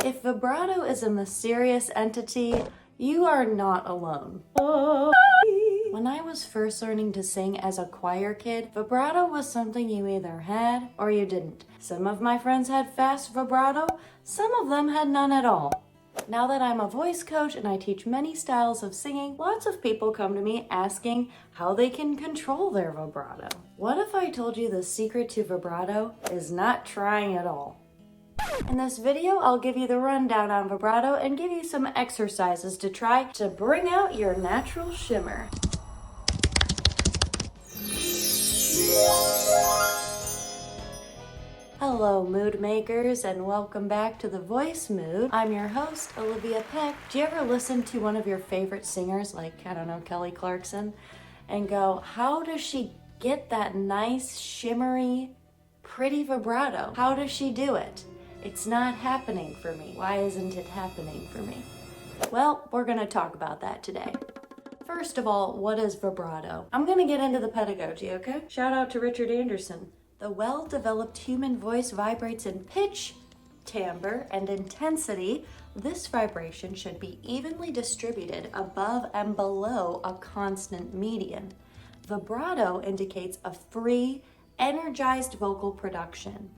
If vibrato is a mysterious entity, you are not alone. When I was first learning to sing as a choir kid, vibrato was something you either had or you didn't. Some of my friends had fast vibrato, some of them had none at all. Now that I'm a voice coach and I teach many styles of singing, lots of people come to me asking how they can control their vibrato. What if I told you the secret to vibrato is not trying at all? In this video, I'll give you the rundown on vibrato and give you some exercises to try to bring out your natural shimmer. Hello, mood makers, and welcome back to The Voice Mood. I'm your host, Olivia Peck. Do you ever listen to one of your favorite singers, like, I don't know, Kelly Clarkson, and go, how does she get that nice, shimmery, pretty vibrato? How does she do it? It's not happening for me. Why isn't it happening for me? Well, we're going to talk about that today. First of all, what is vibrato? I'm going to get into the pedagogy, okay? Shout out to Richard Anderson. The well-developed human voice vibrates in pitch, timbre, and intensity. This vibration should be evenly distributed above and below a constant median. Vibrato indicates a free, energized vocal production.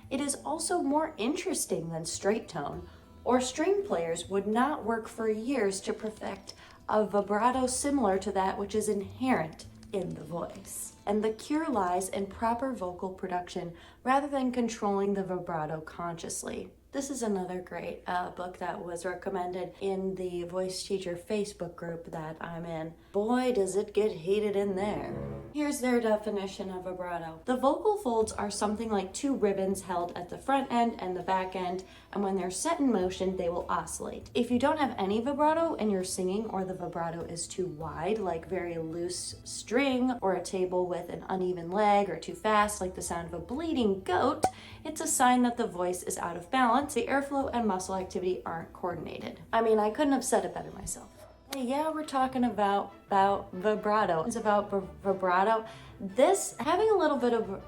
It is also more interesting than straight tone, or string players would not work for years to perfect a vibrato similar to that which is inherent in the voice. And the cure lies in proper vocal production rather than controlling the vibrato consciously. This is another great book that was recommended in the Voice Teacher Facebook group that I'm in. Boy, does it get heated in there. Here's their definition of vibrato. The vocal folds are something like two ribbons held at the front end and the back end, and when they're set in motion, they will oscillate. If you don't have any vibrato and you're singing, or the vibrato is too wide, like very loose string, or a table with an uneven leg, or too fast, like the sound of a bleeding goat, it's a sign that the voice is out of balance. The airflow and muscle activity aren't coordinated. I mean, I couldn't have said it better myself. Hey, yeah, we're talking about vibrato. It's about vibrato. Having a little bit of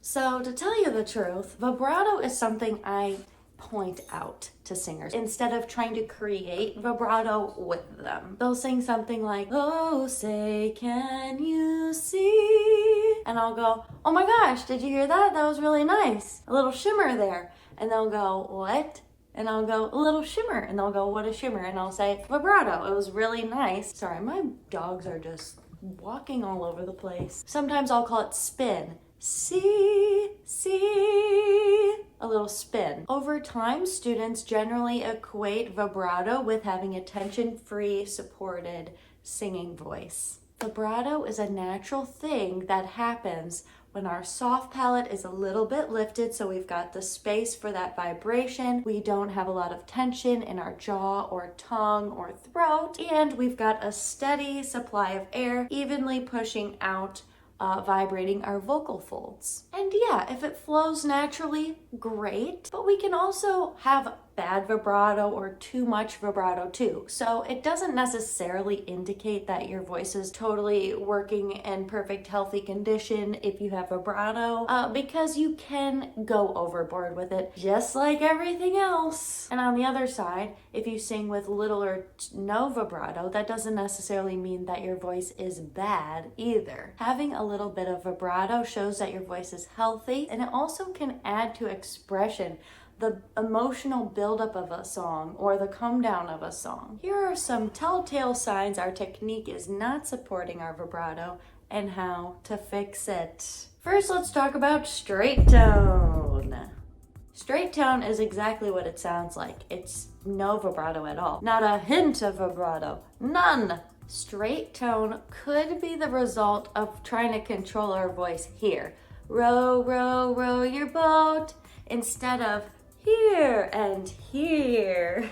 So to tell you the truth, vibrato is something I point out to singers instead of trying to create vibrato with them. They'll sing something like, oh, say, can you see? And I'll go, oh my gosh, did you hear that? That was really nice. A little shimmer there. And they'll go, what? And I'll go, a little shimmer. And they'll go, what is shimmer? And I'll say, vibrato. It was really nice. Sorry, my dogs are just walking all over the place. Sometimes I'll call it spin. See, a little spin. Over time, students generally equate vibrato with having a tension-free, supported singing voice. Vibrato is a natural thing that happens when our soft palate is a little bit lifted, so we've got the space for that vibration. We don't have a lot of tension in our jaw or tongue or throat, and we've got a steady supply of air evenly pushing out, vibrating our vocal folds. And yeah, if it flows naturally, great, but we can also have bad vibrato or too much vibrato too. So it doesn't necessarily indicate that your voice is totally working in perfect healthy condition if you have vibrato, because you can go overboard with it, just like everything else. And on the other side, if you sing with little or no vibrato, that doesn't necessarily mean that your voice is bad either. Having a little bit of vibrato shows that your voice is healthy, and it also can add to expression, the emotional buildup of a song or the come down of a song. Here are some telltale signs our technique is not supporting our vibrato and how to fix it. First, let's talk about straight tone. Straight tone is exactly what it sounds like. It's no vibrato at all. Not a hint of vibrato. None. Straight tone could be the result of trying to control our voice here. Row, row, row your boat, instead of here and here.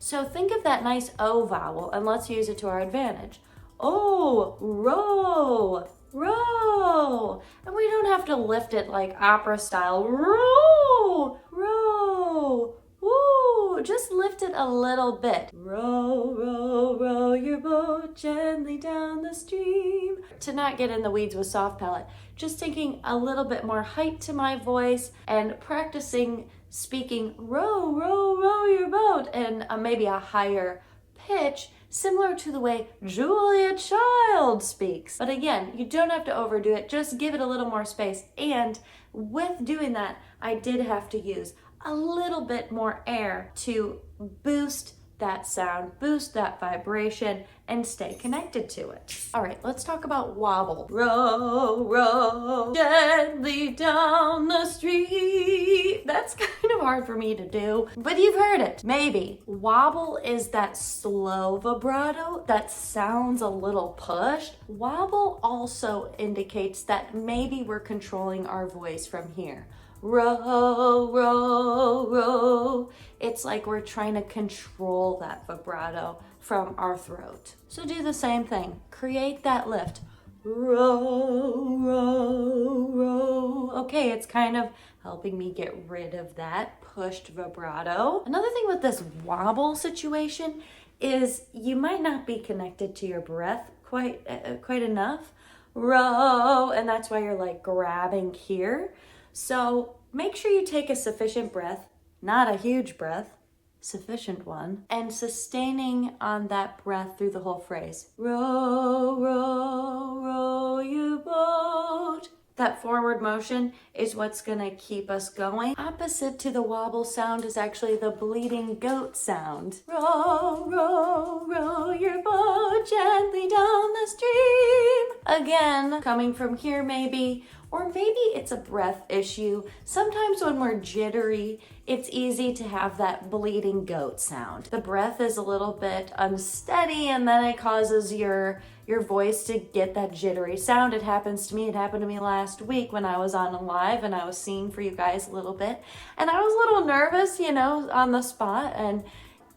So think of that nice O vowel and let's use it to our advantage. Oh, row, row. And we don't have to lift it like opera style. Row, row, woo. Just lift it a little bit. Row, row, row your boat gently down the stream. To not get in the weeds with soft palate, just taking a little bit more height to my voice and practicing speaking row, row, row your boat, and maybe a higher pitch, similar to the way Julia Child speaks. But again, you don't have to overdo it, just give it a little more space. And with doing that, I did have to use a little bit more air to boost that sound, boost that vibration, and stay connected to it. All right, let's talk about wobble. Row, row, gently down the street. That's kind of hard for me to do, but you've heard it, maybe. Wobble is that slow vibrato that sounds a little pushed. Wobble also indicates that maybe we're controlling our voice from here. Row, row, row. It's like we're trying to control that vibrato from our throat. So do the same thing. Create that lift. Row, row, row. Okay, it's kind of helping me get rid of that pushed vibrato. Another thing with this wobble situation is you might not be connected to your breath quite enough. Row, and that's why you're like grabbing here. So make sure you take a sufficient breath, not a huge breath, sufficient one, and sustaining on that breath through the whole phrase. Row, row, row your boat. That forward motion is what's gonna keep us going. Opposite to the wobble sound is actually the bleeding goat sound. Row, row, row your boat gently down the stream. Again, coming from here maybe, or maybe it's a breath issue. Sometimes when we're jittery, it's easy to have that bleeding goat sound. The breath is a little bit unsteady and then it causes your voice to get that jittery sound. It happens to me. It happened to me last week when I was on a live and I was singing for you guys a little bit. And I was a little nervous, on the spot, and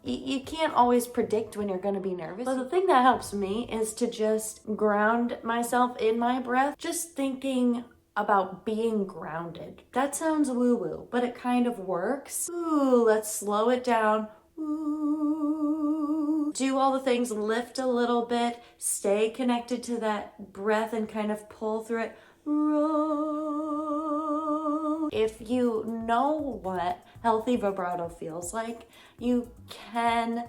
you can't always predict when you're going to be nervous. But the thing that helps me is to just ground myself in my breath, just thinking about being grounded. That sounds woo-woo, but it kind of works. Ooh, let's slow it down. Ooh. Do all the things, lift a little bit, stay connected to that breath and kind of pull through it. Roll. If you know what healthy vibrato feels like, you can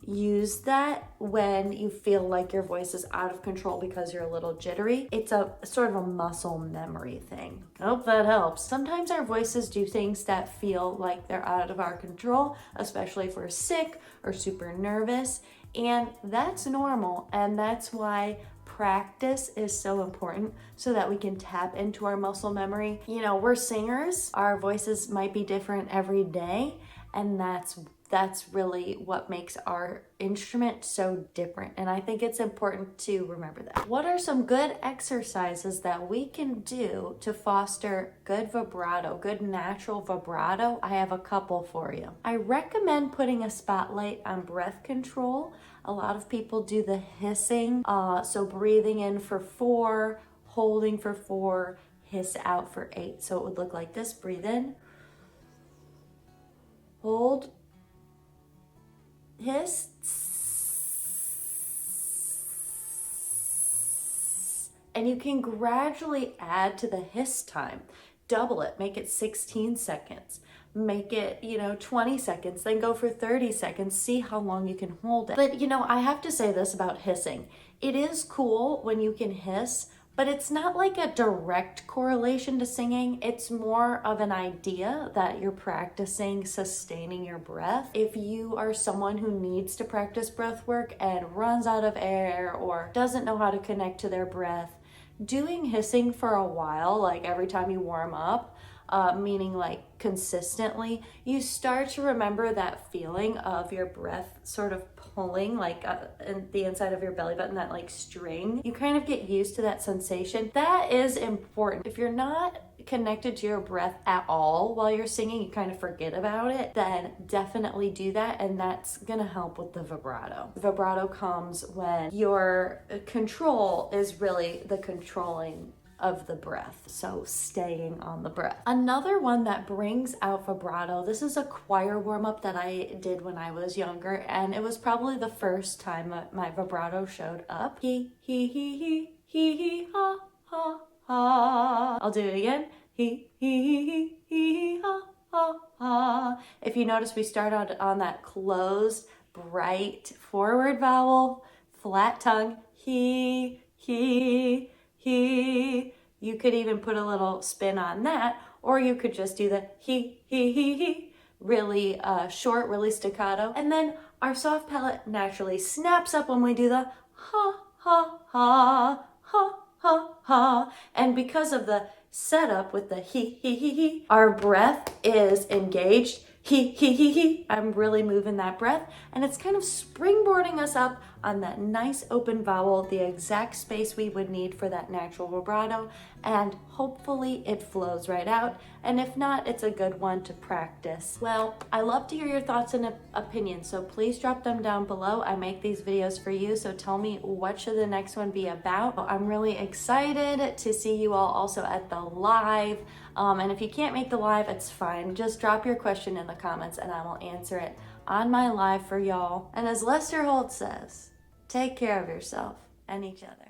use that when you feel like your voice is out of control because you're a little jittery. It's a sort of a muscle memory thing. I hope that helps. Sometimes our voices do things that feel like they're out of our control, especially if we're sick or super nervous, and that's normal, and that's why practice is so important so that we can tap into our muscle memory. We're singers. Our voices might be different every day, and that's really what makes our instrument so different. And I think it's important to remember that. What are some good exercises that we can do to foster good vibrato, good natural vibrato? I have a couple for you. I recommend putting a spotlight on breath control. A lot of people do the hissing. So breathing in for 4, holding for 4, hiss out for 8. So it would look like this. Breathe in, hold, hiss, and you can gradually add to the hiss time. Double it, make it 16 seconds. Make it, 20 seconds, then go for 30 seconds, see how long you can hold it. But, I have to say this about hissing. It is cool when you can hiss, but it's not like a direct correlation to singing. It's more of an idea that you're practicing sustaining your breath. If you are someone who needs to practice breath work and runs out of air or doesn't know how to connect to their breath, doing hissing for a while, like every time you warm up, meaning like consistently, you start to remember that feeling of your breath sort of pulling like in the inside of your belly button, that like string. You kind of get used to that sensation. That is important. If you're not connected to your breath at all while you're singing, you kind of forget about it, then definitely do that, and that's gonna help with the vibrato. The vibrato comes when your control is really the controlling of the breath. So staying on the breath. Another one that brings out vibrato, this is a choir warm-up that I did when I was younger, and it was probably the first time my vibrato showed up. He, ha, ha, ha. I'll do it again. He, ha, ha, ha. If you notice, we start out on that closed, bright forward vowel, flat tongue, he. You could even put a little spin on that, or you could just do the he, really short, really staccato. And then our soft palate naturally snaps up when we do the ha, ha, ha, ha, ha, ha. And because of the setup with the he, our breath is engaged. He. I'm really moving that breath, and it's kind of springboarding us up on that nice open vowel, the exact space we would need for that natural vibrato, and hopefully it flows right out. And if not, it's a good one to practice. Well, I love to hear your thoughts and opinions, so please drop them down below. I make these videos for you, so tell me, what should the next one be about? I'm really excited to see you all also at the live. And if you can't make the live, it's fine. Just drop your question in the comments and I will answer it on my live for y'all. And as Lester Holt says, take care of yourself and each other.